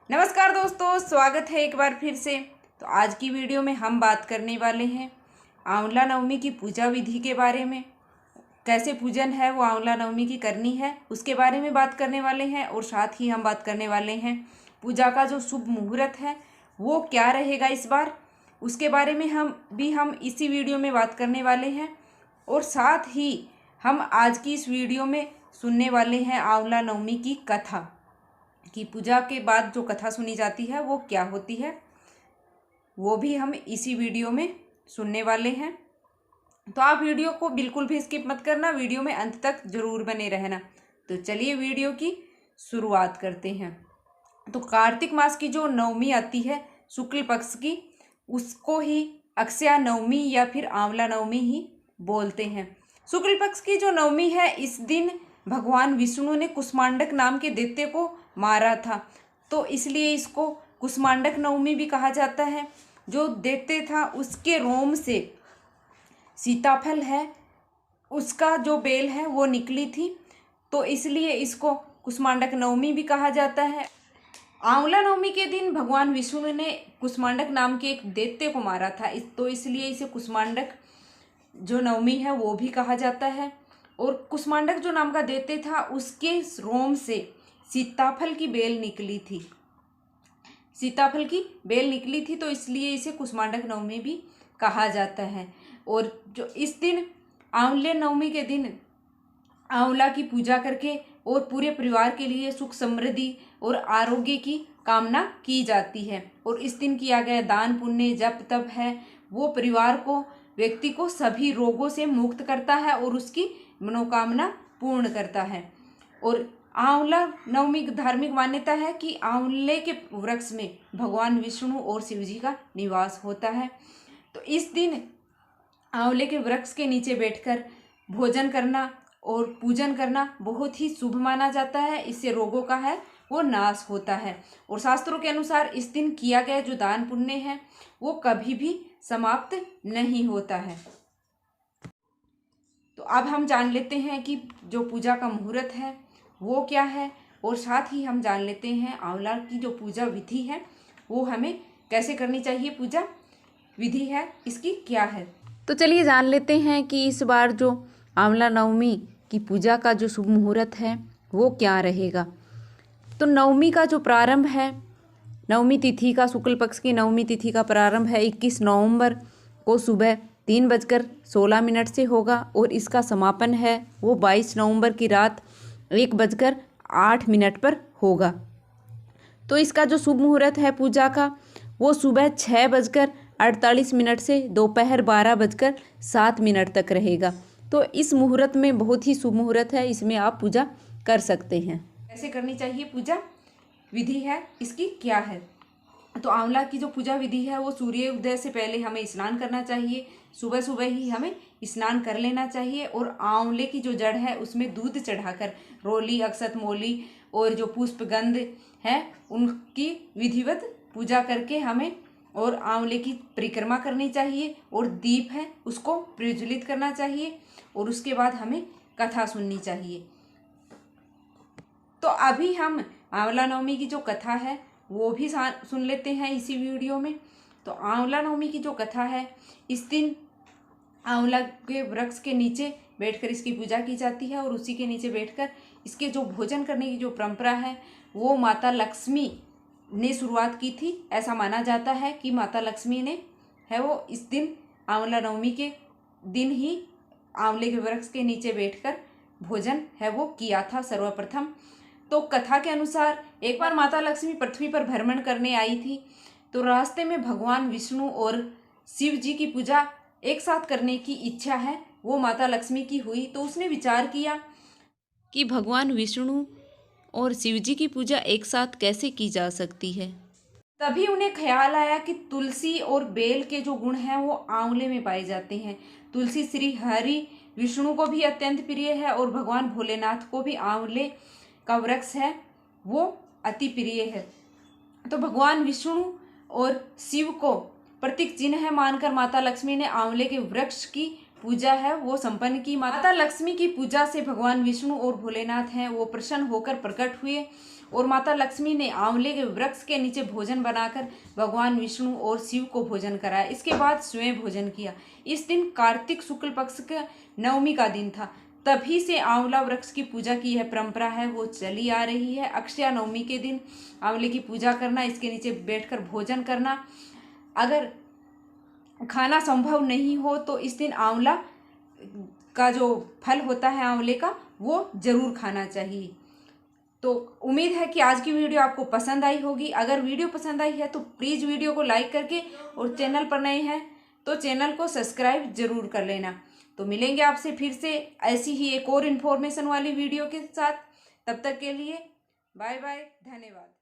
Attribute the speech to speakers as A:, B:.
A: नमस्कार दोस्तों, स्वागत है एक बार फिर से। तो आज की वीडियो में हम बात करने वाले हैं आंवला नवमी की पूजा विधि के बारे में। कैसे पूजन है वो आंवला नवमी की करनी है उसके बारे में बात करने वाले हैं। और साथ ही हम बात करने वाले हैं पूजा का जो शुभ मुहूर्त है वो क्या रहेगा इस बार, उसके बारे में हम इसी वीडियो में बात करने वाले हैं। और साथ ही हम आज की इस वीडियो में सुनने वाले हैं आंवला नवमी की कथा कि पूजा के बाद जो कथा सुनी जाती है वो क्या होती है, वो भी हम इसी वीडियो में सुनने वाले हैं। तो आप वीडियो को बिल्कुल भी स्किप मत करना, वीडियो में अंत तक जरूर बने रहना। तो चलिए वीडियो की शुरुआत करते हैं। तो कार्तिक मास की जो नवमी आती है शुक्ल पक्ष की, उसको ही अक्षया नवमी या फिर आंवला नवमी ही बोलते हैं। शुक्ल पक्ष की जो नवमी है, इस दिन भगवान विष्णु ने कुष्मांडक नाम के दैत्य को मारा था, तो इसलिए इसको कुष्मांडक नवमी भी कहा जाता है। जो दैत्य था उसके रोम से सीताफल है, उसका जो बेल है वो निकली थी, तो इसलिए इसको कुष्मांडक नवमी भी कहा जाता है। आंवला नवमी के दिन भगवान विष्णु ने कुष्मांडक नाम के एक दैत्य को मारा था, तो इसलिए इसे कुष्मांडक जो नवमी है वो भी कहा जाता है। और कुष्मांडक जो नाम का दैत्य था उसके रोम से सीताफल की बेल निकली थी, तो इसलिए इसे कुष्मांडक नवमी भी कहा जाता है। और जो इस दिन आंवले नवमी के दिन आंवला की पूजा करके और पूरे परिवार के लिए सुख समृद्धि और आरोग्य की कामना की जाती है। और इस दिन किया गया दान पुण्य जप तप है वो परिवार को, व्यक्ति को सभी रोगों से मुक्त करता है और उसकी मनोकामना पूर्ण करता है। और आंवला नवमी धार्मिक मान्यता है कि आंवले के वृक्ष में भगवान विष्णु और शिव जी का निवास होता है। तो इस दिन आंवले के वृक्ष के नीचे बैठकर भोजन करना और पूजन करना बहुत ही शुभ माना जाता है। इससे रोगों का है वो नाश होता है। और शास्त्रों के अनुसार इस दिन किया गया जो दान पुण्य है वो कभी भी समाप्त नहीं होता है। तो अब हम जान लेते हैं कि जो पूजा का मुहूर्त है वो क्या है, और साथ ही हम जान लेते हैं आंवला की जो पूजा विधि है वो हमें कैसे करनी चाहिए, पूजा विधि है इसकी क्या है। तो चलिए जान लेते हैं कि इस बार जो आंवला नवमी की पूजा का जो शुभ मुहूर्त है वो क्या रहेगा। तो नवमी का जो प्रारंभ है, नवमी तिथि का, शुक्ल पक्ष की नवमी तिथि का प्रारंभ है 21 नवंबर को सुबह 3:16 से होगा। और इसका समापन है वो 22 नवंबर की रात 1:08 पर होगा। तो इसका जो शुभ मुहूर्त है पूजा का वो सुबह 6:48 से दोपहर 12:07 तक रहेगा। तो इस मुहूर्त में बहुत ही शुभ मुहूर्त है, इसमें आप पूजा कर सकते हैं। कैसे करनी चाहिए पूजा विधि है इसकी क्या है। तो आंवला की जो पूजा विधि है वो सूर्य उदय से पहले हमें स्नान करना चाहिए, सुबह सुबह ही हमें स्नान कर लेना चाहिए। और आंवले की जो जड़ है उसमें दूध चढ़ाकर रोली, अक्षत, मोली और जो पुष्पगंध है उनकी विधिवत पूजा करके हमें और आंवले की परिक्रमा करनी चाहिए। और दीप है उसको प्रज्वलित करना चाहिए और उसके बाद हमें कथा सुननी चाहिए। तो अभी हम आंवला नवमी की जो कथा है वो भी सुन लेते हैं इसी वीडियो में। तो आंवला नवमी की जो कथा है, इस दिन आंवला के वृक्ष के नीचे बैठकर इसकी पूजा की जाती है। और उसी के नीचे बैठकर इसके जो भोजन करने की जो परंपरा है वो माता लक्ष्मी ने शुरुआत की थी। ऐसा माना जाता है कि माता लक्ष्मी ने है वो इस दिन आंवला नवमी के दिन ही आंवले के वृक्ष के नीचे बैठकर भोजन है वो किया था सर्वप्रथम। तो कथा के अनुसार एक बार माता लक्ष्मी पृथ्वी पर भ्रमण करने आई थी, तो रास्ते में भगवान विष्णु और शिव जी की पूजा एक साथ करने की इच्छा है वो माता लक्ष्मी की हुई। तो उसने विचार किया कि भगवान विष्णु और शिव जी की पूजा एक साथ कैसे की जा सकती है। तभी उन्हें ख्याल आया कि तुलसी और बेल के जो गुण हैं वो आंवले में पाए जाते हैं। तुलसी श्री हरि विष्णु को भी अत्यंत प्रिय है और भगवान भोलेनाथ को भी आंवले का वृक्ष है वो अति प्रिय है। तो भगवान विष्णु और शिव को प्रतीक चिन्ह मानकर माता लक्ष्मी ने आंवले के वृक्ष की पूजा है वो संपन्न की। माता लक्ष्मी की पूजा से भगवान विष्णु और भोलेनाथ हैं वो प्रसन्न होकर प्रकट हुए और माता लक्ष्मी ने आंवले के वृक्ष के नीचे भोजन बनाकर भगवान विष्णु और शिव को भोजन कराया। इसके बाद स्वयं भोजन किया। इस दिन कार्तिक शुक्ल पक्ष का नवमी का दिन था। तभी से आंवला वृक्ष की पूजा की यह परंपरा है वो चली आ रही है। अक्षया नवमी के दिन आंवले की पूजा करना, इसके नीचे बैठकर भोजन करना, अगर खाना संभव नहीं हो तो इस दिन आंवला का जो फल होता है आंवले का वो जरूर खाना चाहिए। तो उम्मीद है कि आज की वीडियो आपको पसंद आई होगी। अगर वीडियो पसंद आई है तो प्लीज़ वीडियो को लाइक करके और चैनल पर नए हैं तो चैनल को सब्सक्राइब जरूर कर लेना। तो मिलेंगे आपसे फिर से ऐसी ही एक और इन्फॉर्मेशन वाली वीडियो के साथ। तब तक के लिए बाय बाय, धन्यवाद।